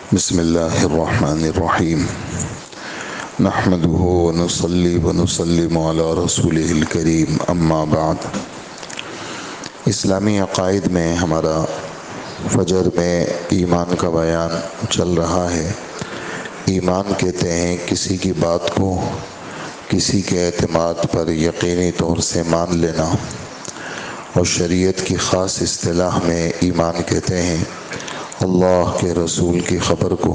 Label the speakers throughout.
Speaker 1: بسم اللہ الرحمن الرحیم نحمده ونصلي ونسلم على رسوله الکریم اما بعد۔ اسلامی عقائد میں ہمارا فجر میں ایمان کا بیان چل رہا ہے۔ ایمان کہتے ہیں کسی کی بات کو کسی کے اعتماد پر یقینی طور سے مان لینا، اور شریعت کی خاص اصطلاح میں ایمان کہتے ہیں اللہ کے رسول کی خبر کو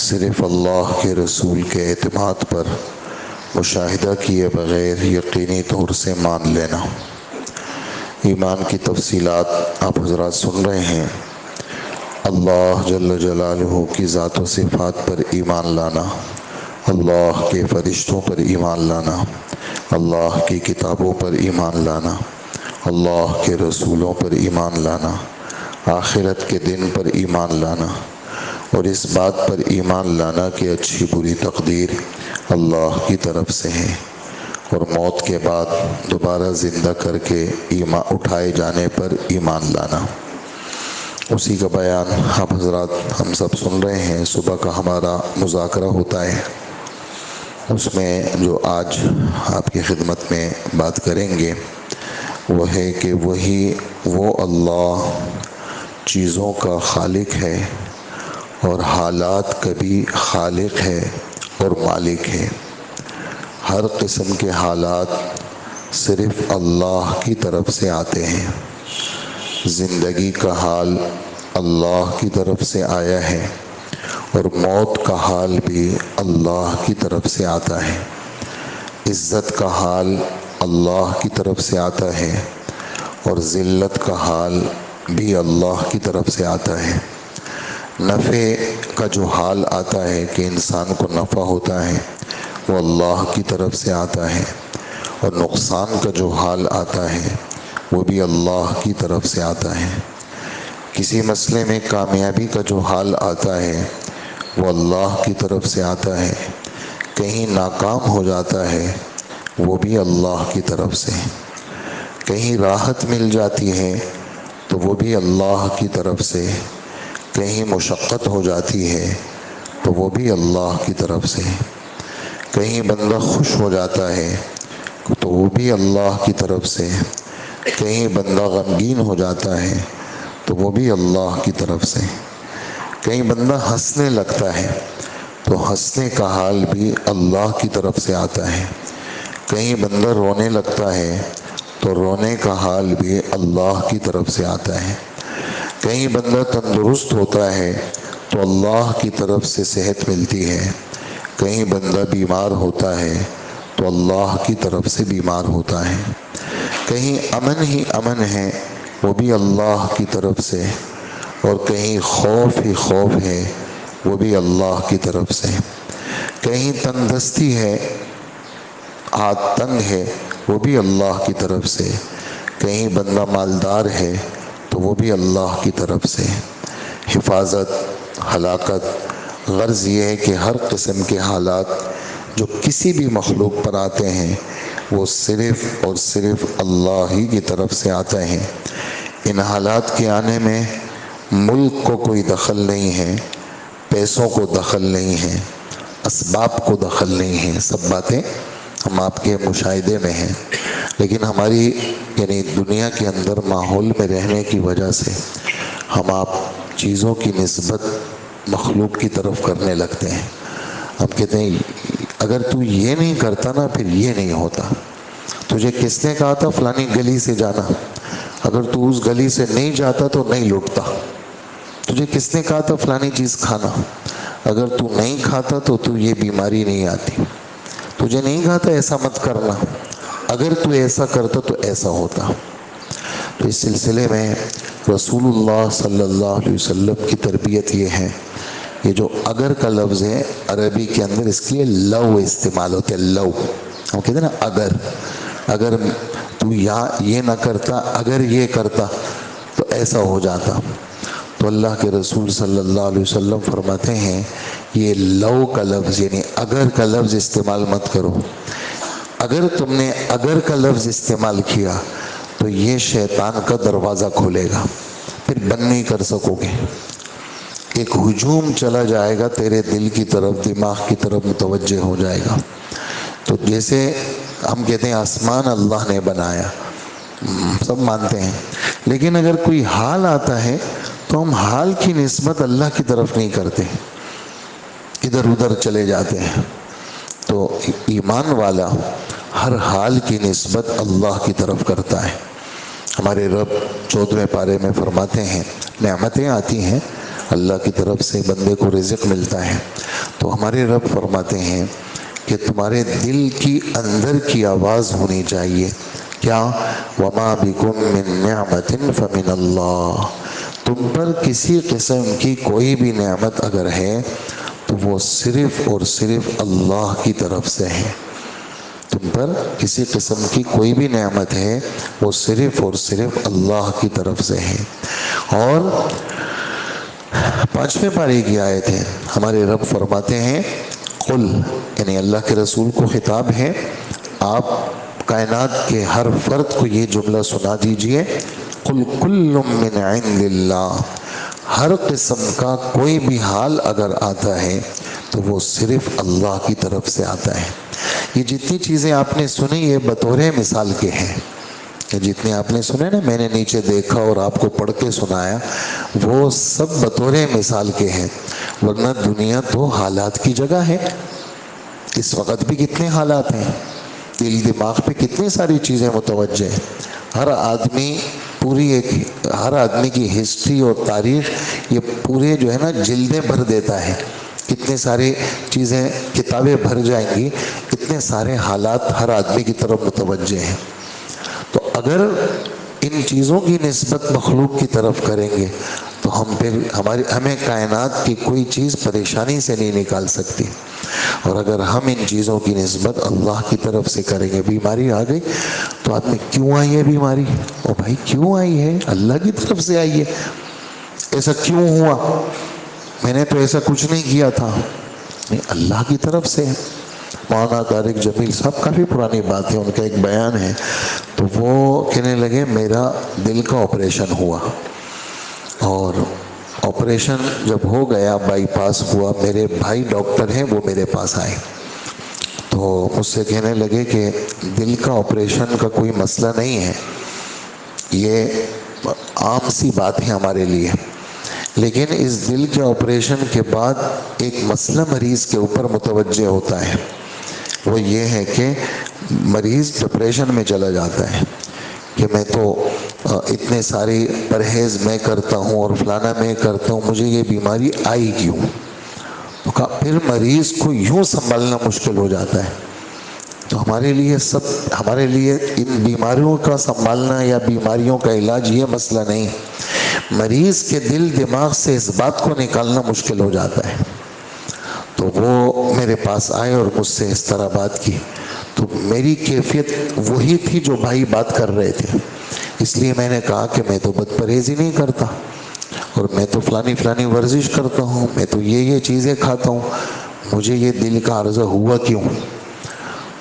Speaker 1: صرف اللہ کے رسول کے اعتماد پر مشاہدہ کیے بغیر یقینی طور سے مان لینا۔ ایمان کی تفصیلات آپ حضرات سن رہے ہیں۔ اللہ جل جلالہ کی ذات و صفات پر ایمان لانا، اللہ کے فرشتوں پر ایمان لانا، اللہ کی کتابوں پر ایمان لانا، اللہ کے رسولوں پر ایمان لانا، آخرت کے دن پر ایمان لانا، اور اس بات پر ایمان لانا کہ اچھی بری تقدیر اللہ کی طرف سے ہے، اور موت کے بعد دوبارہ زندہ کر کے اٹھائے جانے پر ایمان لانا۔ اسی کا بیان آپ حضرات ہم سب سن رہے ہیں۔ صبح کا ہمارا مذاکرہ ہوتا ہے، اس میں جو آج آپ کی خدمت میں بات کریں گے وہ ہے کہ وہ اللہ چیزوں کا خالق ہے، اور حالات کا بھی خالق ہے اور مالک ہے۔ ہر قسم کے حالات صرف اللہ کی طرف سے آتے ہیں۔ زندگی کا حال اللہ کی طرف سے آیا ہے، اور موت کا حال بھی اللہ کی طرف سے آتا ہے۔ عزت کا حال اللہ کی طرف سے آتا ہے، اور ذلت کا حال بھی اللہ کی طرف سے آتا ہے۔ نفع کا جو حال آتا ہے کہ انسان کو نفع ہوتا ہے وہ اللہ کی طرف سے آتا ہے، اور نقصان کا جو حال آتا ہے وہ بھی اللہ کی طرف سے آتا ہے۔ کسی مسئلے میں کامیابی کا جو حال آتا ہے وہ اللہ کی طرف سے آتا ہے، کہیں ناکام ہو جاتا ہے وہ بھی اللہ کی طرف سے، کہیں راحت مل جاتی ہے تو وہ بھی اللہ کی طرف سے، کہیں مشقت ہو جاتی ہے تو وہ بھی اللہ کی طرف سے، کہیں بندہ خوش ہو جاتا ہے تو وہ بھی اللہ کی طرف سے، کہیں بندہ غمگین ہو جاتا ہے تو وہ بھی اللہ کی طرف سے، کہیں بندہ ہنسنے لگتا ہے تو ہنسنے کا حال بھی اللہ کی طرف سے آتا ہے، کہیں بندہ رونے لگتا ہے تو رونے کا حال بھی اللہ کی طرف سے آتا ہے، کہیں بندہ تندرست ہوتا ہے تو اللہ کی طرف سے صحت ملتی ہے، کہیں بندہ بیمار ہوتا ہے تو اللہ کی طرف سے بیمار ہوتا ہے، کہیں امن ہی امن ہے وہ بھی اللہ کی طرف سے، اور کہیں خوف ہی خوف ہے وہ بھی اللہ کی طرف سے، کہیں تندرستی ہے ہاتھ تنگ ہے وہ بھی اللہ کی طرف سے، کہیں بندہ مالدار ہے تو وہ بھی اللہ کی طرف سے۔ حفاظت، ہلاکت، غرض یہ ہے کہ ہر قسم کے حالات جو کسی بھی مخلوق پر آتے ہیں وہ صرف اور صرف اللہ ہی کی طرف سے آتے ہیں۔ ان حالات کے آنے میں ملک کو کوئی دخل نہیں ہے، پیسوں کو دخل نہیں ہے، اسباب کو دخل نہیں ہے، سب باتیں ہم آپ کے مشاہدے میں ہیں، لیکن ہماری دنیا کے اندر ماحول میں رہنے کی وجہ سے ہم آپ چیزوں کی نسبت مخلوق کی طرف کرنے لگتے ہیں۔ ہم کہتے ہیں اگر تو یہ نہیں کرتا نا پھر یہ نہیں ہوتا، تجھے کس نے کہا تھا فلانی گلی سے جانا، اگر تو اس گلی سے نہیں جاتا تو نہیں لوٹتا، تجھے کس نے کہا تھا فلانی چیز کھانا، اگر تو نہیں کھاتا تو یہ بیماری نہیں آتی، تجھے نہیں کہا تھا ایسا مت کرنا، اگر تو ایسا کرتا تو ایسا ہوتا۔ تو اس سلسلے میں رسول اللہ صلی اللہ علیہ وسلم کی تربیت یہ ہے، یہ جو اگر کا لفظ ہے عربی کے اندر اس کے لیے لو استعمال ہوتے ہیں، لو ہم کہتے ہیں نا اگر تو یہ نہ کرتا، اگر یہ کرتا تو ایسا ہو جاتا، تو اللہ کے رسول صلی اللہ علیہ وسلم فرماتے ہیں یہ لو کا لفظ یعنی اگر کا لفظ استعمال مت کرو، اگر تم نے اگر کا لفظ استعمال کیا تو یہ شیطان کا دروازہ کھولے گا، پھر بند نہیں کر سکو گے۔ ایک ہجوم چلا جائے گا تیرے دل کی طرف، دماغ کی طرف متوجہ ہو جائے گا۔ تو جیسے ہم کہتے ہیں آسمان اللہ نے بنایا، سب مانتے ہیں، لیکن اگر کوئی حال آتا ہے تو ہم حال کی نسبت اللہ کی طرف نہیں کرتے، ادھر ادھر چلے جاتے ہیں۔ تو ایمان والا ہر حال کی نسبت اللہ کی طرف کرتا ہے۔ ہمارے رب 14ویں پارے میں فرماتے ہیں نعمتیں آتی ہیں اللہ کی طرف سے، بندے کو رزق ملتا ہے، تو ہمارے رب فرماتے ہیں کہ تمہارے دل کی اندر کی آواز ہونی چاہیے کیا؟ وَمَا بِكُم مِّن نِّعْمَةٍ فَمِنَ اللَّهِ، تم پر کسی قسم کی کوئی بھی نعمت اگر ہے تو وہ صرف اور صرف اللہ کی طرف سے ہے۔ تم پر کسی قسم کی کوئی بھی نعمت ہے وہ صرف اور صرف اللہ کی طرف سے ہے۔ اور 5ویں پارے کی آیت ہے، ہمارے رب فرماتے ہیں قل، یعنی اللہ کے رسول کو خطاب ہے، آپ کائنات کے ہر فرد کو یہ جملہ سنا دیجئے، قل کل من عند اللہ، ہر قسم کا کوئی بھی حال اگر آتا ہے تو وہ صرف اللہ کی طرف سے آتا ہے۔ یہ جتنی چیزیں آپ نے سنی یہ بطور مثال کے ہیں، کہ جتنے آپ نے سنے نا، میں نے نیچے دیکھا اور آپ کو پڑھ کے سنایا، وہ سب بطور مثال کے ہیں، ورنہ دنیا تو حالات کی جگہ ہے۔ اس وقت بھی کتنے حالات ہیں، دل دماغ پہ کتنی ساری چیزیں متوجہ ہیں۔ ہر آدمی ہر آدمی کی ہسٹری اور تاریخ یہ پورے جو ہے نا جلدیں بھر دیتا ہے، کتنے سارے چیزیں کتابیں بھر جائیں گی، اتنے سارے حالات ہر آدمی کی طرف متوجہ ہیں۔ تو اگر ان چیزوں کی نسبت مخلوق کی طرف کریں گے تو ہمیں کائنات کی کوئی چیز پریشانی سے نہیں نکال سکتی، اور اگر ہم ان چیزوں کی نسبت اللہ کی طرف سے کریں گے، بیماری آ گئی تو آدمی کیوں آئی ہے بیماری؟ او بھائی کیوں آئی ہے؟ اللہ کی طرف سے آئی ہے۔ ایسا کیوں ہوا؟ میں نے تو ایسا کچھ نہیں کیا تھا، نہیں، اللہ کی طرف سے ہے۔ مولانا طارق جمیل صاحب، کافی پرانی بات ہے، ان کا ایک بیان ہے، تو وہ کہنے لگے میرا دل کا آپریشن ہوا، اور آپریشن جب ہو گیا، بائی پاس ہوا، میرے بھائی ڈاکٹر ہیں، وہ میرے پاس آئے تو مجھ سے کہنے لگے کہ دل کا آپریشن کا کوئی مسئلہ نہیں ہے، یہ عام سی بات ہے ہمارے لیے، لیکن اس دل کے آپریشن کے بعد ایک مسئلہ مریض کے اوپر متوجہ ہوتا ہے، وہ یہ ہے کہ مریض ڈپریشن میں چلا جاتا ہے کہ میں تو اتنے ساری پرہیز میں کرتا ہوں اور فلانا میں کرتا ہوں، مجھے یہ بیماری آئی کیوں؟ تو کہا پھر مریض کو یوں سنبھالنا مشکل ہو جاتا ہے۔ تو ہمارے لیے ان بیماریوں کا سنبھالنا یا بیماریوں کا علاج یہ مسئلہ نہیں، مریض کے دل دماغ سے اس بات کو نکالنا مشکل ہو جاتا ہے۔ تو وہ میرے پاس آئے اور مجھ سے اس طرح بات کی، تو میری کیفیت وہی تھی جو بھائی بات کر رہے تھے، اس لیے میں نے کہا کہ میں تو بد پرہیزی نہیں کرتا، اور میں تو فلانی ورزش کرتا ہوں، میں تو یہ چیزیں کھاتا ہوں، مجھے یہ دل کا عارضہ ہوا کیوں؟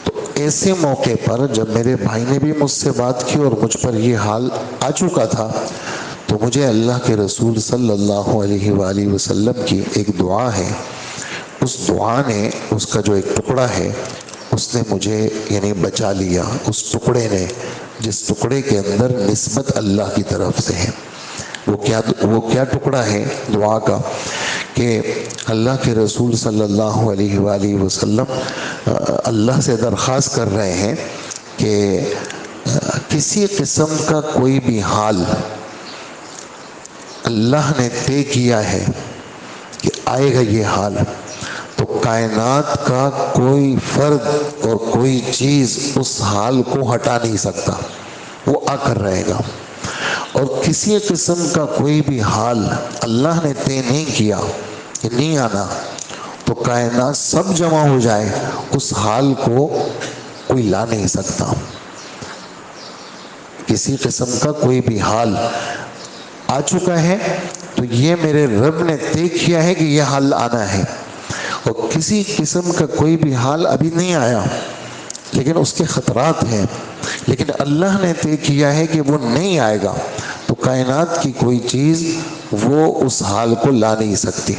Speaker 1: تو ایسے موقع پر جب میرے بھائی نے بھی مجھ سے بات کی اور مجھ پر یہ حال آ چکا تھا، تو مجھے اللہ کے رسول صلی اللہ علیہ وآلہ وسلم کی ایک دعا ہے، اس دعا نے، اس کا جو ایک ٹکڑا ہے، اس نے مجھے یعنی بچا لیا، اس ٹکڑے نے، جس ٹکڑے کے اندر نسبت اللہ کی طرف سے ہے۔ وہ کیا ٹکڑا ہے دعا کا؟ کہ اللہ کے رسول صلی اللہ علیہ وآلہ وسلم اللہ سے درخواست کر رہے ہیں کہ کسی قسم کا کوئی بھی حال اللہ نے طے کیا ہے کہ آئے گا یہ حال، تو کائنات کا کوئی فرد اور کوئی چیز اس حال کو ہٹا نہیں سکتا، وہ آ کر رہے گا۔ اور کسی قسم کا کوئی بھی حال اللہ نے طے نہیں کیا کہ نہیں آنا، تو کائنات سب جمع ہو جائے، اس حال کو کوئی لا نہیں سکتا۔ کسی قسم کا کوئی بھی حال آ چکا ہے تو یہ میرے رب نے طے کیا ہے کہ یہ حال آنا ہے، اور کسی قسم کا کوئی بھی حال ابھی نہیں آیا لیکن اس کے خطرات ہیں، لیکن اللہ نے طے کیا ہے کہ وہ نہیں آئے گا، تو کائنات کی کوئی چیز وہ اس حال کو لا نہیں سکتی۔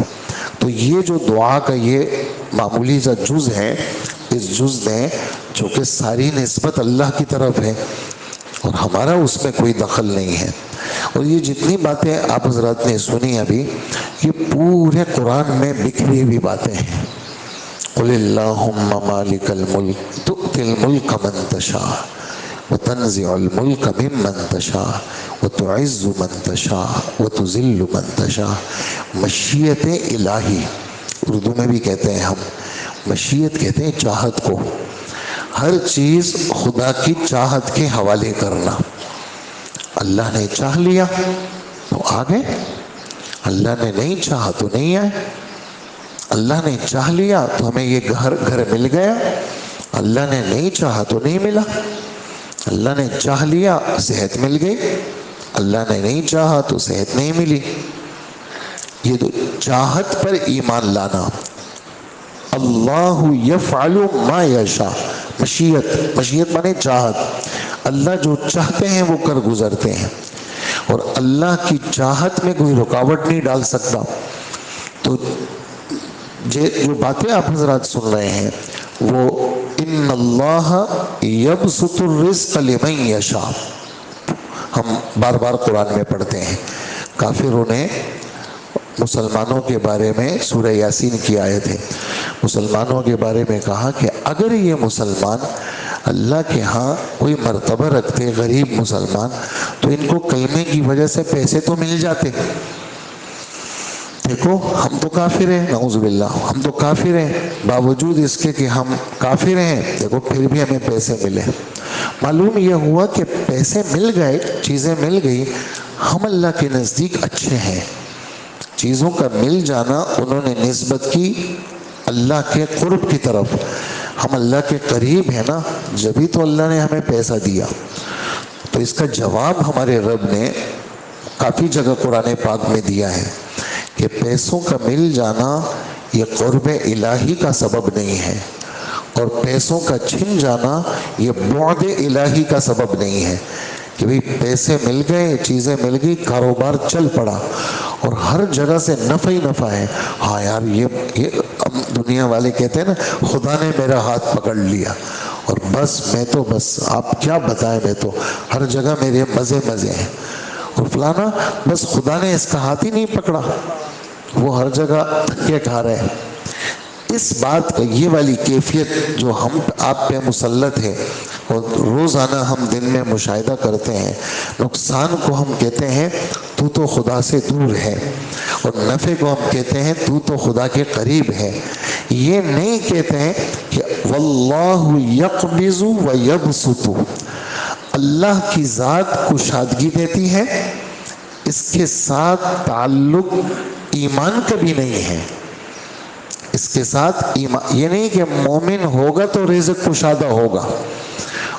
Speaker 1: تو یہ جو دعا کا یہ معمولی سا جز ہے، اس جز میں چونکہ ساری نسبت اللہ کی طرف ہے اور ہمارا اس میں کوئی دخل نہیں ہے، اور یہ جتنی باتیں آپ حضرات نے سنی ابھی، یہ پورے قرآن میں بکھری ہوئی باتیں ہیں۔ قل اللہم مالک الملک تؤتی الملک من تشاء وتنزع الملک ممن تشاء وتعز من تشاء وتذل من تشاء۔ مشیت الہی اردو میں بھی کہتے ہیں ہم، مشیت کہتے ہیں چاہت کو، ہر چیز خدا کی چاہت کے حوالے کرنا۔ اللہ نے چاہ لیا تو آ گئے، اللہ نے نہیں چاہا تو نہیں آئے۔ اللہ نے چاہ لیا تو ہمیں یہ گھر مل گیا، اللہ نے نہیں چاہا تو نہیں ملا۔ اللہ نے چاہ لیا صحت مل گئی، اللہ نے نہیں چاہا تو صحت نہیں ملی۔ یہ تو چاہت پر ایمان لانا۔ اللہ یفعل ما یشاء، مشیت مانے چاہت، اللہ جو چاہتے ہیں وہ کر گزرتے ہیں، اور اللہ کی چاہت میں کوئی رکاوٹ نہیں ڈال سکتا۔ تو جو باتیں آپ حضرات سن رہے ہیں وہ ان اللہ یبسط الرزق لمن یشاء، ہم بار بار قرآن میں پڑھتے ہیں۔ کافروں نے مسلمانوں کے بارے میں سورہ یاسین کی آیت ہے، مسلمانوں کے بارے میں کہا کہ اگر یہ مسلمان اللہ کے ہاں کوئی مرتبہ رکھتے، غریب مسلمان، تو ان کو کلمے کی وجہ سے پیسے تو مل جاتے۔ دیکھو ہم تو کافر ہیں، نعوذ باللہ، ہم تو کافر ہیں، باوجود اس کے کہ ہم کافر ہیں، دیکھو پھر بھی ہمیں پیسے ملے۔ معلوم یہ ہوا کہ پیسے مل گئے، چیزیں مل گئی، ہم اللہ کے نزدیک اچھے ہیں۔ چیزوں کا مل جانا انہوں نے نسبت کی اللہ کے قرب کی طرف، ہم اللہ کے قریب ہیں نا، جبھی تو اللہ نے ہمیں پیسہ دیا۔ تو اس کا جواب ہمارے رب نے کافی جگہ قرآن پاک میں دیا ہے کہ پیسوں کا مل جانا یہ قرب الہی کا سبب نہیں ہے، اور پیسوں کا چھن جانا یہ بعد الہی کا سبب نہیں ہے کہ بھئی پیسے مل گئے، چیزیں مل گئی، کاروبار چل پڑا اور ہر جگہ سے نفع ہی نفع ہے۔ ہاں یار یہ دنیا والے کہتے ہیں نا خدا نے میرا ہاتھ پکڑ لیا، اور بس آپ کیا بتائیں، میں تو ہر جگہ میرے مزے ہیں، اور فلانا بس خدا نے اس کا ہاتھ ہی نہیں پکڑا، وہ ہر جگہ دھکے کھا رہے ہیں۔ اس بات کا یہ والی کیفیت جو ہم آپ پہ مسلط ہے اور روزانہ ہم دن میں مشاہدہ کرتے ہیں، نقصان کو ہم کہتے ہیں تو خدا سے دور ہے، اور نفع کو ہم کہتے ہیں تو خدا کے قریب ہے۔ یہ نہیں کہتے ہیں کہ واللہ یقبض و یبسط، اللہ کی ذات کشادگی دیتی ہے، اس کے ساتھ تعلق ایمان کا بھی نہیں ہے۔ اس کے ساتھ ایمان یہ نہیں کہ مومن ہوگا تو رزق کشادہ ہوگا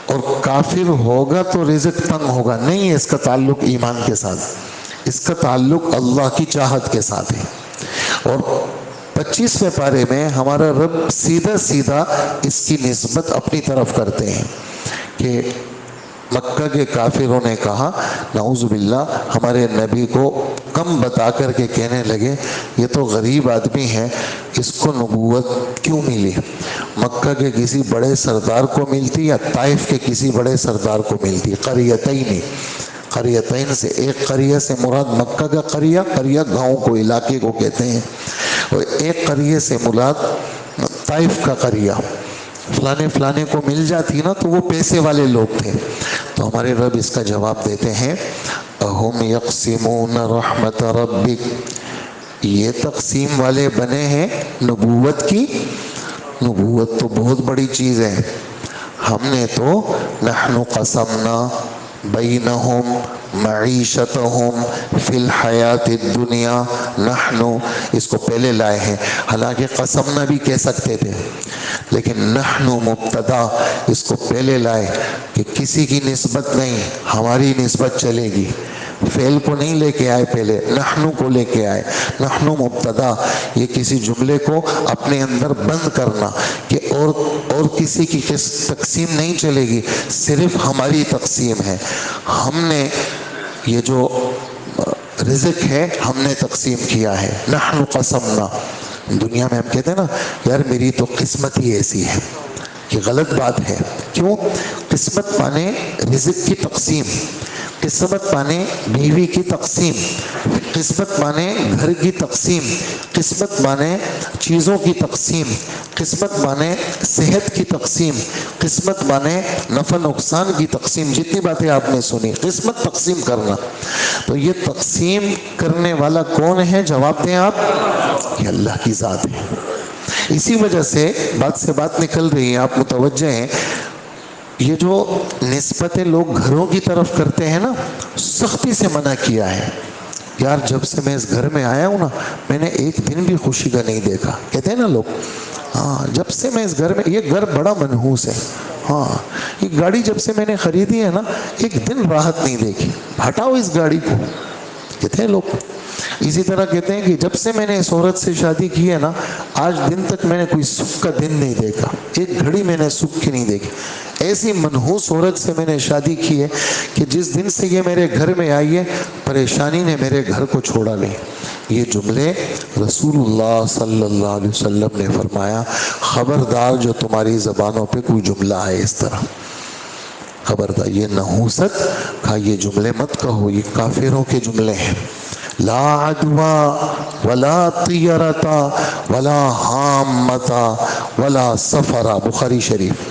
Speaker 1: اور کافر ہوگا تو رزق تنگ ہوگا، نہیں ہے اس کا تعلق ایمان کے ساتھ، اس کا تعلق اللہ کی چاہت کے ساتھ ہے۔ اور 25ویں پارے میں ہمارا رب سیدھا اس کی نسبت اپنی طرف کرتے ہیں کہ مکہ کے کافروں نے کہا نعوذ باللہ، ہمارے نبی کو کم بتا کر کے کہنے لگے یہ تو غریب آدمی ہے، اس کو نبوت کیوں ملی؟ مکہ کے کسی بڑے سردار کو ملتی یا طائف کے کسی بڑے سردار کو ملتی؟ قریتین سے، ایک قریہ سے مراد مکہ کا قریہ گاؤں کو، علاقے کو کہتے ہیں، اور ایک قریہ سے مراد طائف کا قریہ۔ فلانے کو مل جاتی نا تو وہ پیسے والے لوگ تھے۔ تو ہمارے رب اس کا جواب دیتے ہیں اہم یقسمون رحمت ربک، یہ تقسیم والے بنے ہیں نبوت کی؟ نبوت تو بہت بڑی چیز ہے، ہم نے تو نحن قسمنا بینہم معیشتہم فی الحیات الدنیا، نحن اس کو پہلے لائے ہیں، حالانکہ قسمنا بھی کہہ سکتے تھے، لیکن نحن مبتدا اس کو پہلے لائے کہ کسی کی نسبت نہیں، ہماری نسبت چلے گی، فعل کو نہیں لے کے آئے، پہلے نحن کو لے کے آئے۔ نحن مبتدا، یہ کسی جملے کو اپنے اندر بند کرنا کہ اور کسی کی تقسیم نہیں چلے گی، صرف ہماری تقسیم ہے۔ ہم نے یہ جو رزق ہے ہم نے تقسیم کیا ہے. نحن قسمنا. دنیا میں ہم کہتے ہیں نا یار میری تو قسمت ہی ایسی ہے. یہ غلط بات ہے. کیوں؟ قسمت مانے رزق کی تقسیم، قسمت مانے بیوی کی تقسیم، قسمت مانے گھر کی تقسیم، قسمت مانے چیزوں کی تقسیم، قسمت مانے صحت کی تقسیم، قسمت مانے نفع نقصان کی تقسیم. جتنی باتیں آپ نے سنی قسمت تقسیم کرنا. تو یہ تقسیم کرنے والا کون ہے؟ جواب دیں آپ. یہ اللہ کی ذات ہے. اسی وجہ سے بات نکل رہی ہے، آپ متوجہ ہیں. یہ جو نسبتیں لوگ گھروں کی طرف کرتے ہیں نا، سختی سے منع کیا ہے. یار جب سے میں اس گھر میں آیا ہوں نا، میں نے ایک دن بھی خوشی کا نہیں دیکھا. کہتے ہیں نا لوگ، ہاں جب سے میں اس گھر میں، یہ گھر بڑا منحوس ہے. ہاں یہ گاڑی جب سے میں نے خریدی ہے نا، ایک دن راحت نہیں دیکھی. ہٹاؤ اس گاڑی کو، کہتے ہیں لوگ. اسی طرح کہتے ہیں کہ جب سے میں نے اس عورت سے شادی کی ہے نا، آج دن تک میں نے کوئی سکھ کا دن نہیں دیکھا. ایک گھڑی میں نے سکھ کی نہیں دیکھی. ایسی منحوس عورت سے میں نے شادی کی ہے کہ جس دن سے یہ میرے گھر میں آئی ہے، پریشانی نے میرے گھر کو چھوڑا نہیں. یہ جملے رسول اللہ صلی اللہ علیہ وسلم نے فرمایا. خبردار جو تمہاری زبانوں پہ کوئی جملہ آئے اس طرح، خبردار. یہ نحوست کا یہ جملے مت کہو، یہ کافروں کے جملے ہیں. لا عدوا ولا طیرتا ولا حامتا ولا سفرا. بخاری شریف.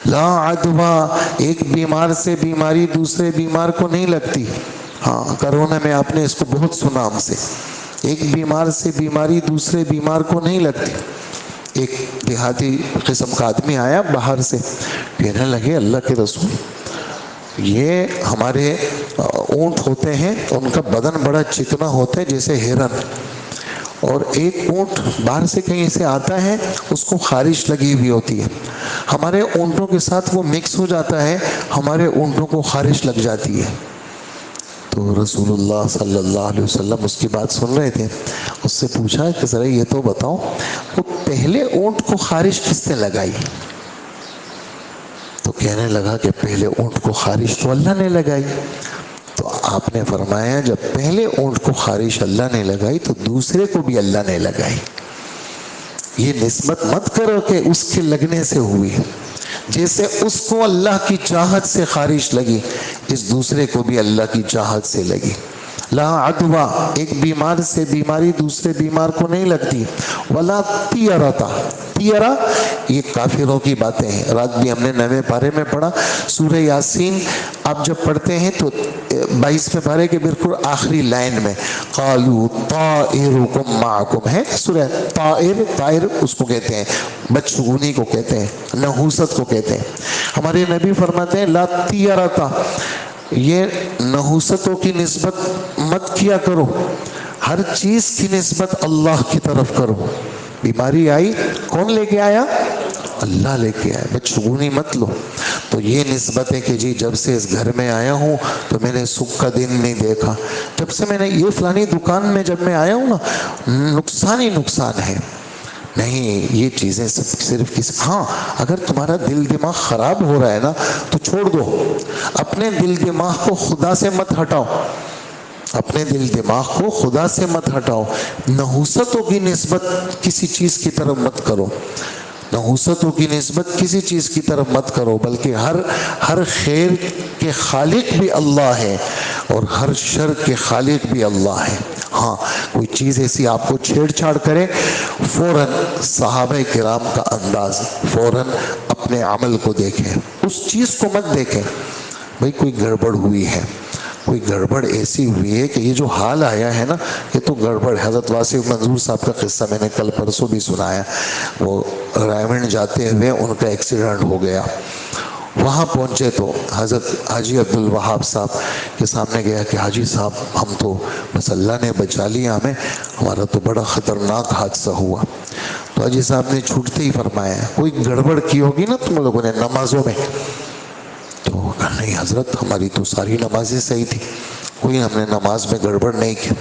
Speaker 1: لا عدوا، ایک بیمار سے بیماری دوسرے بیمار کو نہیں لگتی. ہاں کرونا میں آپ نے اس کو بہت سنا ہم سے. ایک بیمار سے بیماری دوسرے بیمار کو نہیں لگتی. ایک دیہاتی قسم کا آدمی آیا باہر سے، کہنے لگے اللہ کے رسول، یہ ہمارے اونٹ ہوتے ہیں، ان کا بدن بڑا چکنا ہوتا ہے جیسے ہرن، اور ایک اونٹ باہر سے کہیں سے آتا ہے، اس کو خارش لگی ہوئی ہوتی ہے. ہمارے اونٹوں کے ساتھ وہ مکس ہو جاتا ہے، ہمارے اونٹوں کو خارش لگ جاتی ہے. تو رسول اللہ صلی اللہ علیہ وسلم اس کی بات سن رہے تھے. اس سے پوچھا کہ ذرا یہ تو بتاؤ، وہ پہلے اونٹ کو خارش کس نے لگائی؟ تو کہنے لگا کہ پہلے اونٹ کو خارش تو اللہ نے لگائی. تو آپ نے فرمایا جب پہلے اونٹ کو خارش اللہ نے لگائی تو دوسرے کو بھی اللہ نے لگائی. یہ نسبت مت کرو کہ اس کے لگنے سے ہوئی. جیسے اس کو اللہ کی چاہت سے خارش لگی، اس دوسرے کو بھی اللہ کی چاہت سے لگی. لا عدوا، ایک بیمار سے بیماری دوسرے بیمار کو نہیں لگتی. ولا طیرتا، طیرہ یہ کافروں کی باتیں ہیں. رات بھی ہم نے 9ویں پارے میں پڑھا. سورہ یاسین آپ جب پڑھتے ہیں تو 22ویں پارے کے بالکل آخری لائن میں قالوا طائرکم معکم ہے. سورہ طائر، طائر اس کو کہتے ہیں، بدشگونی کو کہتے ہیں، نحوست کو کہتے ہیں. ہمارے نبی فرماتے ہیں لا طیرتا، یہ نحوستوں کی نسبت مت کیا کرو، ہر چیز کی نسبت اللہ کی طرف کرو. بیماری آئی، کون لے کے آیا؟ اللہ لے کے آیا. بدشگونی مت لو. تو یہ نسبت ہے کہ جی جب سے اس گھر میں آیا ہوں تو میں نے سکھ کا دن نہیں دیکھا، جب سے میں نے یہ فلانی دکان میں جب میں آیا ہوں نا نقصان ہی نقصان ہے. نہیں، یہ چیزیں صرف ہاں اگر تمہارا دل دماغ خراب ہو رہا ہے نا تو چھوڑ دو. اپنے دل دماغ کو خدا سے مت ہٹاؤ، اپنے دل دماغ کو خدا سے مت ہٹاؤ. نحوستوں کی نسبت کسی چیز کی طرف مت کرو، نحوستوں کی نسبت کسی چیز کی طرف مت کرو، بلکہ ہر خیر کے خالق بھی اللہ ہے اور ہر شر کے خالق بھی اللہ ہے. ہاں کوئی چیز ایسی آپ کو چھیڑ چھاڑ کرے، فوراً صحابہ کرام کا انداز، فوراً اپنے عمل کو دیکھیں، اس چیز کو مت دیکھیں. بھئی کوئی گڑبڑ ہوئی ہے، کوئی گڑبڑ ایسی ہوئی ہے کہ یہ جو حال آیا ہے نا یہ تو گڑبڑ. حضرت واصف منظور صاحب کا قصہ میں نے کل پرسوں بھی سنایا. وہ رائمنڈ جاتے ہوئے ان کا ایکسیڈنٹ ہو گیا. وہاں پہنچے تو حضرت حاجی عبدالوہاب صاحب کے سامنے گیا کہ حاجی صاحب ہم تو بس اللہ نے بچا لیا ہمیں، ہمارا تو بڑا خطرناک حادثہ ہوا. تو حاجی صاحب نے چھوٹتے ہی فرمایا کوئی گڑبڑ کی ہوگی نا تم لوگوں نے نمازوں میں؟ تو کہا نہیں حضرت ہماری تو ساری نمازیں صحیح تھی، کوئی ہم نے نماز میں گڑبڑ نہیں کی.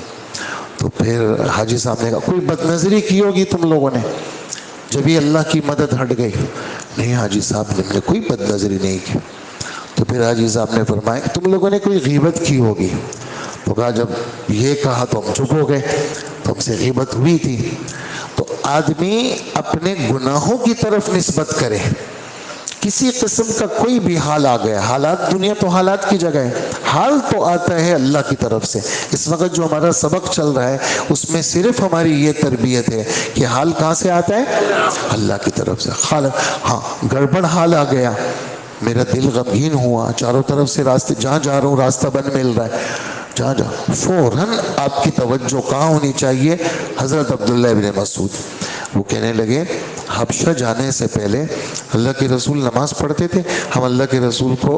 Speaker 1: تو پھر حاجی صاحب نے کہا کوئی بد نظری کی ہوگی تم لوگوں نے، جبھی اللہ کی مدد ہٹ گئی. نہیں حاجی صاحب ہم نے کوئی بد نظری نہیں کی. تو پھر حاجی صاحب نے فرمایا تم لوگوں نے کوئی غیبت کی ہوگی. تو کہا جب یہ کہا تو ہم چپ ہو گئے، تو ہم سے غیبت ہوئی تھی۔ تو آدمی اپنے گناہوں کی طرف نسبت کرے، کسی قسم کا کوئی بھی حال آ گیا، حالات دنیا تو حالات کی جگہ ہے، حال تو آتا ہے اللہ کی طرف سے۔ اس وقت جو ہمارا سبق چل رہا ہے اس میں صرف ہماری یہ تربیت ہے کہ حال کہاں سے آتا ہے؟ اللہ کی طرف سے۔ ہاں گڑبڑ حال آ گیا، میرا دل غمگین ہوا، چاروں طرف سے راستے، جہاں جا رہا ہوں راستہ بند مل رہا ہے، جہاں جہاں فوراً آپ کی توجہ کہاں ہونی چاہیے؟ حضرت عبداللہ ابن مسعود، وہ کہنے لگے حبشہ جانے سے پہلے اللہ کے رسول نماز پڑھتے تھے، ہم اللہ کے رسول کو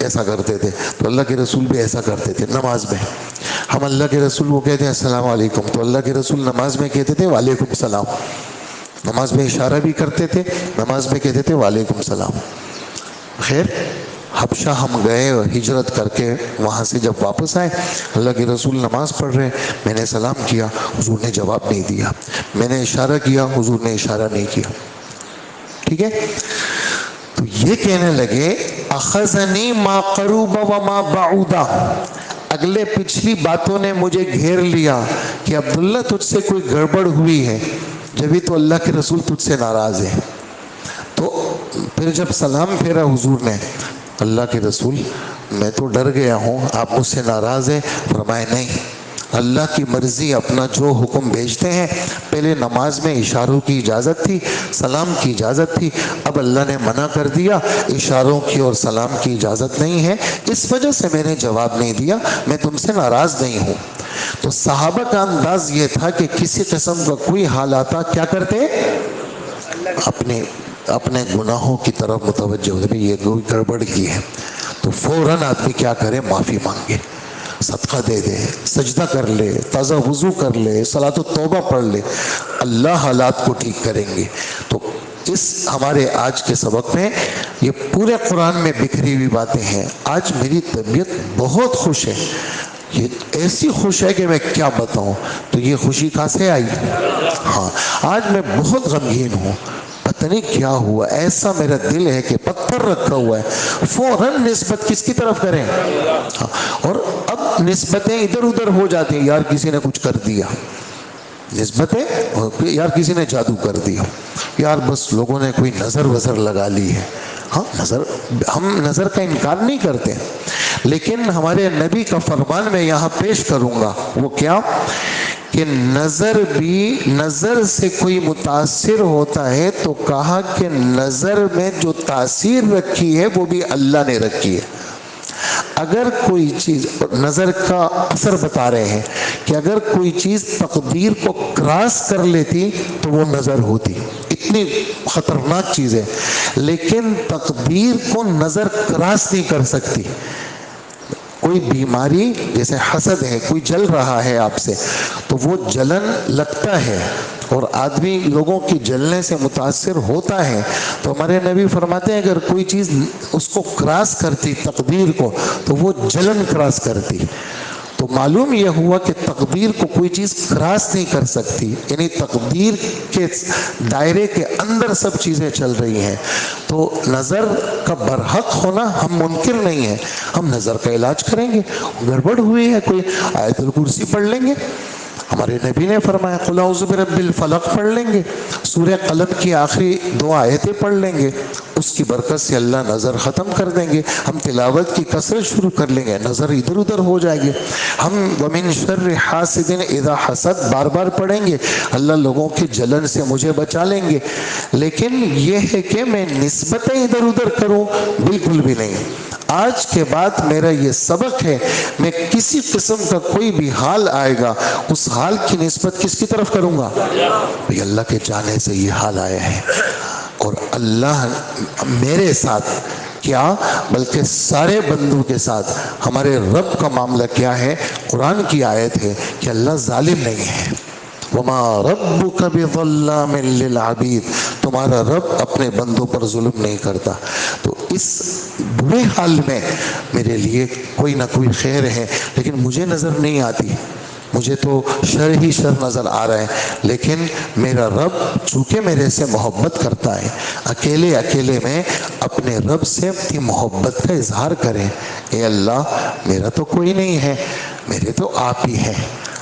Speaker 1: ایسا کرتے تھے تو اللہ کے رسول بھی ایسا کرتے تھے نماز میں، ہم اللہ کے رسول کو کہتے ہیں السلام علیکم تو اللہ کے رسول نماز میں کہتے تھے وعلیکم السلام، نماز میں اشارہ بھی کرتے تھے، نماز میں کہتے تھے وعلیکم السلام۔ خیر حبشہ ہم گئے اور ہجرت کر کے وہاں سے جب واپس آئے، اللہ کے رسول نماز پڑھ رہے، میں نے سلام کیا، حضور نے جواب نہیں دیا، میں نے اشارہ کیا، حضور نے اشارہ نہیں کیا، ٹھیک ہے؟ تو یہ کہنے لگے اخذنی ما قرب و ما بعودا، اگلے پچھلی باتوں نے مجھے گھیر لیا کہ عبداللہ تجھ سے کوئی گڑبڑ ہوئی ہے، جبھی تو اللہ کے رسول تجھ سے ناراض ہے۔ تو پھر جب سلام پھیرا حضور نے، اللہ کے رسول میں تو ڈر گیا ہوں، آپ مجھ سے ناراض ہیں؟ فرمائے نہیں، اللہ کی مرضی، اپنا جو حکم بھیجتے ہیں، پہلے نماز میں اشاروں کی اجازت تھی، سلام کی اجازت تھی، اب اللہ نے منع کر دیا، اشاروں کی اور سلام کی اجازت نہیں ہے، اس وجہ سے میں نے جواب نہیں دیا، میں تم سے ناراض نہیں ہوں۔ تو صحابہ کا انداز یہ تھا کہ کسی قسم کا کوئی حال آتا کیا کرتے؟ اپنے گناہوں کی طرف متوجہ ہوتے ہیں، یہ کوئی گڑبڑ کی ہے تو فوراً آدمی کیا کرے؟ معافی مانگے، صدقہ دے دے، سجدہ کر لے، تازہ وضو کر لے، صلاۃ التوبہ پڑھ لے، اللہ حالات کو ٹھیک کریں گے۔ تو اس ہمارے آج کے سبق میں یہ پورے قرآن میں بکھری ہوئی باتیں ہیں۔ آج میری طبیعت بہت خوش ہے، یہ ایسی خوش ہے کہ میں کیا بتاؤں۔ تو یہ خوشی کہاں سے آئی؟ ہاں آج میں بہت غمگین ہوں، پتہ نہیں کیا ہوا، ایسا میرا دل ہے کہ پتھر رکھا ہوا ہے۔ فوراً نسبت کس کی طرف کریں؟ ہاں، اور اب نسبتیں ادھر ادھر ہو جاتی ہیں، یار کسی نے کچھ کر دیا، نسبتیں یار کسی نے جادو کر دیا، یار بس لوگوں نے کوئی نظر وظر لگا لی ہے۔ ہاں نظر، ہم نظر کا انکار نہیں کرتے، لیکن ہمارے نبی کا فرمان میں یہاں پیش کروں گا، وہ کیا کہ نظر بھی، نظر سے کوئی متاثر ہوتا ہے تو کہا کہ نظر میں جو تاثیر رکھی ہے وہ بھی اللہ نے رکھی ہے۔ اگر کوئی چیز، نظر کا اثر بتا رہے ہیں کہ اگر کوئی چیز تقدیر کو کراس کر لیتی تو وہ نظر ہوتی، اتنی خطرناک چیز ہے، لیکن تقدیر کو نظر کراس نہیں کر سکتی۔ کوئی بیماری جیسے حسد ہے، کوئی جل رہا ہے آپ سے تو وہ جلن لگتا ہے اور آدمی لوگوں کی جلنے سے متاثر ہوتا ہے، تو ہمارے نبی فرماتے ہیں اگر کوئی چیز اس کو کراس کرتی تقدیر کو تو وہ جلن کراس کرتی۔ تو معلوم یہ ہوا کہ تقدیر کو کوئی چیز کراس نہیں کر سکتی، یعنی تقدیر کے دائرے کے اندر سب چیزیں چل رہی ہیں۔ تو نظر کا برحق ہونا ہم منکر نہیں ہیں، ہم نظر کا علاج کریں گے، گڑبڑ ہوئی ہے کوئی آیت الکرسی پڑھ لیں گے، ہمارے نبی نے فرمایا قل اعوذ برب الفلق پڑھ لیں گے، سورہ قلم کی آخری 2 آیتیں پڑھ لیں گے، اس کی برکت سے اللہ نظر ختم کر دیں گے۔ ہم تلاوت کی کثرت شروع کر لیں گے، نظر ادھر ادھر ہو جائے گی۔ ہم ومن شر حاسد اذا حسد بار بار پڑھیں گے، اللہ لوگوں کی جلن سے مجھے بچا لیں گے۔ لیکن یہ ہے کہ میں نسبتیں ادھر ادھر کروں، بالکل بھی نہیں۔ آج کے بعد میرا یہ سبق ہے، میں کسی قسم کا کوئی بھی حال آئے گا اس حال کی نسبت کس کی طرف کروں گا؟ بھئی اللہ کے جانے سے یہ حال آیا ہے، اور اللہ میرے ساتھ کیا بلکہ سارے بندوں کے ساتھ، ہمارے رب کا معاملہ کیا ہے؟ قرآن کی آیت ہے کہ اللہ ظالم نہیں ہے، وما ربک بظلام للعبید، تمہارا رب اپنے بندوں پر ظلم نہیں کرتا۔ تو اس برے حال میں میرے لیے کوئی نہ کوئی خیر ہے، لیکن مجھے نظر نہیں آتی، مجھے تو شر ہی شر نظر آ رہا ہے، لیکن میرا رب چونکہ میرے سے محبت کرتا ہے، اکیلے اکیلے میں اپنے رب سے اپنی محبت کا اظہار کریں، اے اللہ میرا تو کوئی نہیں ہے، میرے تو آپ ہی ہیں.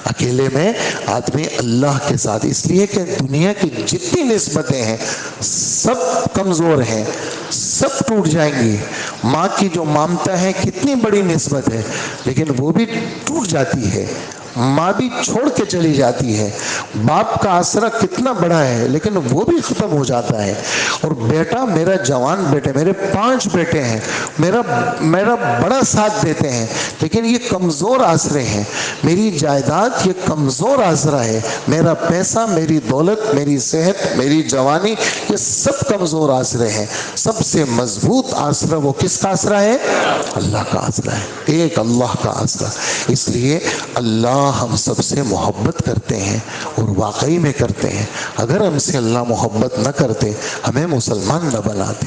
Speaker 1: اکیلے میں آدمی اللہ کے ساتھ، اس لیے کہ دنیا کی جتنی نسبتیں ہیں سب کمزور ہیں، سب ٹوٹ جائیں گی. ماں کی جو ممتا ہے کتنی بڑی نسبت ہے، لیکن وہ بھی ٹوٹ جاتی ہے. ماں بھی چھوڑ کے چلی جاتی ہے. باپ کا آسرا کتنا بڑا ہے لیکن وہ بھی ختم ہو جاتا ہے. اور بیٹا، میرا جوان بیٹے، میرے 5 بیٹے ہیں، میرا بڑا ساتھ دیتے ہیں، لیکن یہ کمزور آسرے ہیں. میری جائیداد یہ کمزور آسرا ہے. میرا پیسہ، میری دولت، میری صحت، میری جوانی، یہ سب کمزور آسرے ہیں. سب سے مضبوط آسرا وہ کس کا آسرا ہے؟ اللہ کا آسرا ہے. ایک اللہ کا آسرا. اس لیے اللہ ہم سب سے محبت کرتے ہیں اور واقعی میں کرتے ہیں. اگر ہم سے اللہ محبت نہ کرتے ہمیں مسلمان نہ بناتے.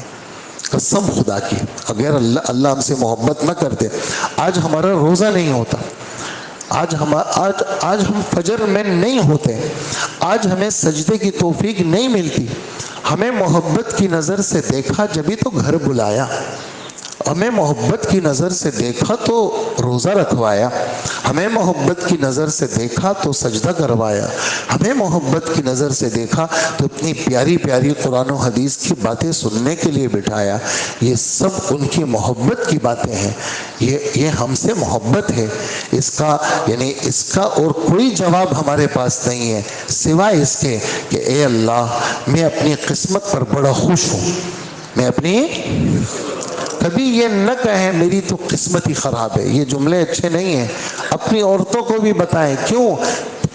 Speaker 1: قسم خدا کی، اگر اللہ ہم سے محبت نہ کرتے آج ہمارا روزہ نہیں ہوتا، آج ہم فجر میں نہیں ہوتے، آج ہمیں سجدے کی توفیق نہیں ملتی. ہمیں محبت کی نظر سے دیکھا جبھی تو گھر بلایا، ہمیں محبت کی نظر سے دیکھا تو روزہ رکھوایا، ہمیں محبت کی نظر سے دیکھا تو سجدہ کروایا، ہمیں محبت کی نظر سے دیکھا تو اتنی پیاری پیاری قرآن و حدیث کی باتیں سننے کے لیے بٹھایا. یہ سب ان کی محبت کی باتیں ہیں. یہ ہم سے محبت ہے. اس کا اور کوئی جواب ہمارے پاس نہیں ہے سوائے اس کے کہ اے اللہ، میں اپنی قسمت پر بڑا خوش ہوں. میں اپنی کبھی یہ نہ کہیں میری تو قسمت ہی خراب ہے. یہ جملے اچھے نہیں ہیں. اپنی عورتوں کو بھی بتائیں. کیوں؟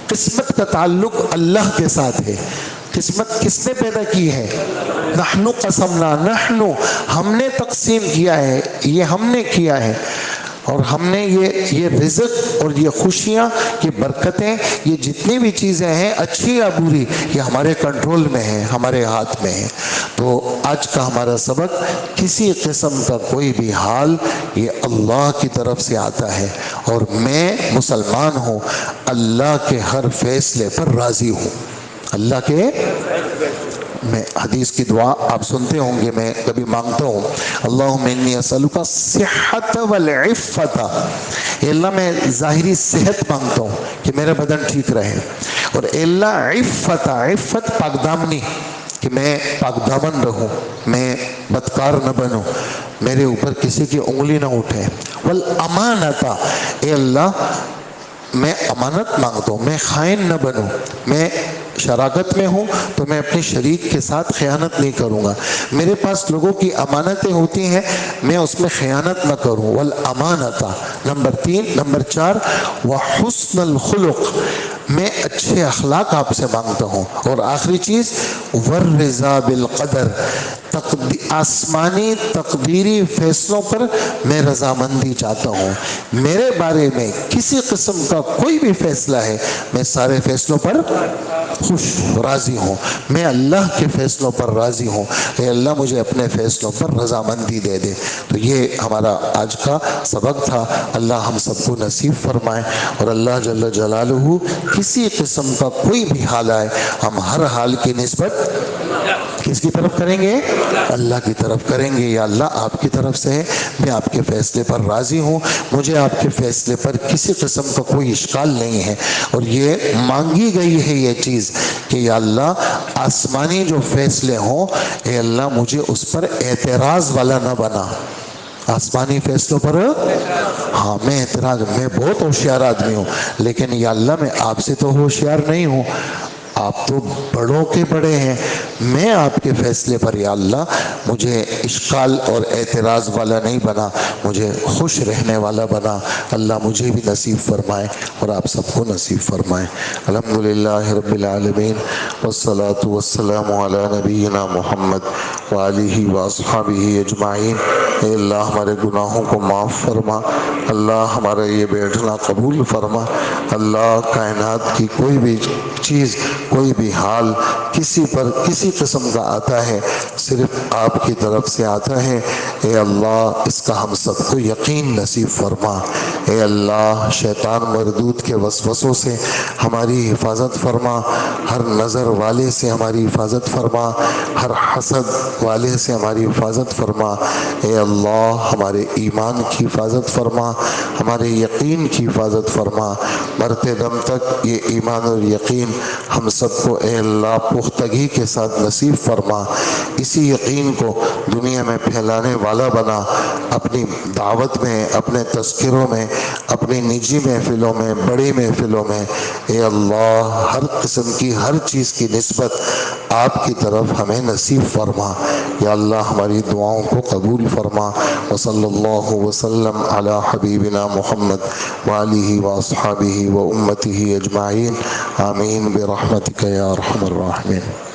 Speaker 1: قسمت کا تعلق اللہ کے ساتھ ہے. قسمت کس نے پیدا کی ہے؟ نحنو قسمنا، نحنو، ہم نے تقسیم کیا ہے، یہ ہم نے کیا ہے. اور ہم نے یہ رزق اور یہ خوشیاں، یہ برکتیں، یہ جتنی بھی چیزیں ہیں اچھی یا بری، یہ ہمارے کنٹرول میں ہیں، ہمارے ہاتھ میں ہیں. تو آج کا ہمارا سبق، کسی قسم کا کوئی بھی حال یہ اللہ کی طرف سے آتا ہے، اور میں مسلمان ہوں، اللہ کے ہر فیصلے پر راضی ہوں. اللہ کے، میں حدیث کی دعا آپ سنتے ہوں گے، میں کبھی مانگتا ہوں، اللہم انی اسألک الصحۃ والعفۃ. اے اللہ میں ظاہری صحت مانگتا ہوں کہ میرا بدن ٹھیک رہے، اور اے اللہ عفت پاک دامنی، کہ میں پاک دامن رہوں، میں بدکار نہ بنوں، میرے اوپر کسی کی انگلی نہ اٹھے. والامانۃ، اے اللہ میں امانت مانگتا ہوں، میں خائن نہ بنوں. میں شراکت میں ہوں تو میں اپنے شریک کے ساتھ خیانت نہیں کروں گا. میرے پاس لوگوں کی امانتیں ہوتی ہیں، میں اس میں خیانت نہ کروں. والامانۃ. نمبر 3، نمبر 4، وحسن الخلق، میں اچھے اخلاق آپ سے مانگتا ہوں. اور آخری چیز، والرضا بالقدر، آسمانی تقدیری فیصلوں پر میں رضامندی چاہتا ہوں. میرے بارے میں کسی قسم کا کوئی بھی فیصلہ ہے، میں سارے فیصلوں پر خوش راضی ہوں. میں اللہ کے فیصلوں پر راضی ہوں. اے اللہ مجھے اپنے فیصلوں پر رضامندی دے دے. تو یہ ہمارا آج کا سبق تھا. اللہ ہم سب کو نصیب فرمائے، اور اللہ جل جلالہ کسی قسم کا کوئی بھی حال آئے، ہم ہر حال کی نسبت کس کی طرف کریں گے؟ اللہ کی طرف کریں گے. یا اللہ آپ کی طرف سے ہے، میں آپ کے فیصلے پر راضی ہوں، مجھے آپ کے فیصلے پر کسی قسم کا کوئی اشکال نہیں ہے. اور یہ مانگی گئی ہے یہ چیز کہ یا اللہ آسمانی جو فیصلے ہوں، اے اللہ مجھے اس پر اعتراض والا نہ بنا. آسمانی فیصلوں پر ہاں میں اعتراض، میں بہت ہوشیار آدمی ہوں، لیکن یا اللہ میں آپ سے تو ہوشیار نہیں ہوں، آپ تو بڑوں کے بڑے ہیں. میں آپ کے فیصلے پر یا اللہ مجھے اشکال اور اعتراض والا نہیں بنا، مجھے خوش رہنے والا بنا. اللہ مجھے بھی نصیب فرمائے اور آپ سب کو نصیب فرمائے. الحمدللہ رب العالمین، والصلاة والسلام علی نبینا محمد وآلہ واصحابہ اجمعین. اے اللہ ہمارے گناہوں کو معاف فرما، اللہ ہمارا یہ بیٹھنا قبول فرما. اللہ کائنات کی کوئی بھی چیز، کوئی بھی حال کسی پر کسی قسم کا آتا ہے، صرف آپ کی طرف سے آتا ہے. اے اللہ اس کا ہم سب کو یقین نصیب فرما. اے اللہ شیطان مردود کے وسوسوں سے ہماری حفاظت فرما، ہر نظر والے سے ہماری حفاظت فرما، ہر حسد والے سے ہماری حفاظت فرما. اے اللہ ہمارے ایمان کی حفاظت فرما، ہمارے یقین یقین کی حفاظت فرما، مرتے دم تک یہ ایمان اور یقین ہم سب کو اے اللہ پختگی کے ساتھ نصیب فرما، اسی یقین کو دنیا میں پھیلانے والا بنا، اپنی دعوت میں، اپنے تذکروں میں، اپنی نجی محفلوں میں، بڑی محفلوں میں اے اللہ ہر قسم کی ہر چیز کی نسبت آپ کی طرف ہمیں نصیب فرما۔ یا اللہ ہماری دعاؤں کو قبول فرما۔ وصلی اللہ وسلم علی حبیبنا محمد وآلہ واصحابہ و امتہ اجمعین، آمین برحمتک یا ارحم الراحمین۔